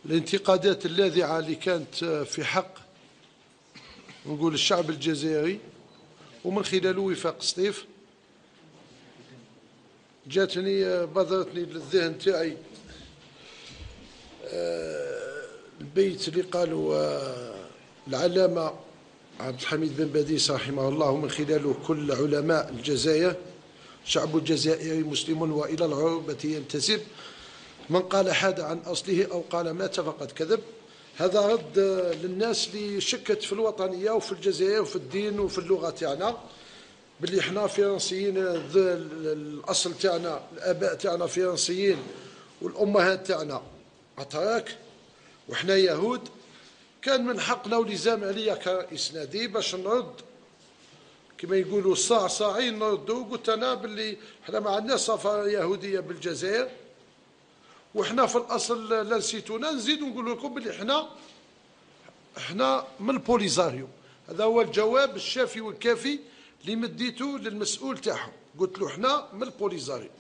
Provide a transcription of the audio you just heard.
الانتقادات اللاذعة اللي كانت في حق نقول الشعب الجزائري ومن خلاله وفاق سطيف جاتني بادرتني للذهن تاعي البيت اللي قالوا العلامة عبد الحميد بن باديس رحمه الله ومن خلاله كل علماء الجزائر: شعب الجزائري مسلم وإلى العروبة ينتسب، من قال حاد عن أصله أو قال مات فقد كذب. هذا رد للناس اللي شكت في الوطنية وفي الجزائر وفي الدين وفي اللغة تاعنا، باللي احنا فرنسيين، الأصل تاعنا الآباء تاعنا فرنسيين والأمهات تاعنا أتراك وحنا يهود. كان من حقنا ولزام عليا كرئيس نادي باش نرد كما يقولوا صاعين نردوا. قلت أنا باللي احنا ما عندناش سفارة يهودية بالجزائر، وحنا في الأصل لا نسيتونا. نزيد ونقول لكم باللي احنا من البوليزاريو. هذا هو الجواب الشافي والكافي اللي مديته للمسؤول تاعهم. قلت له احنا من البوليزاريو.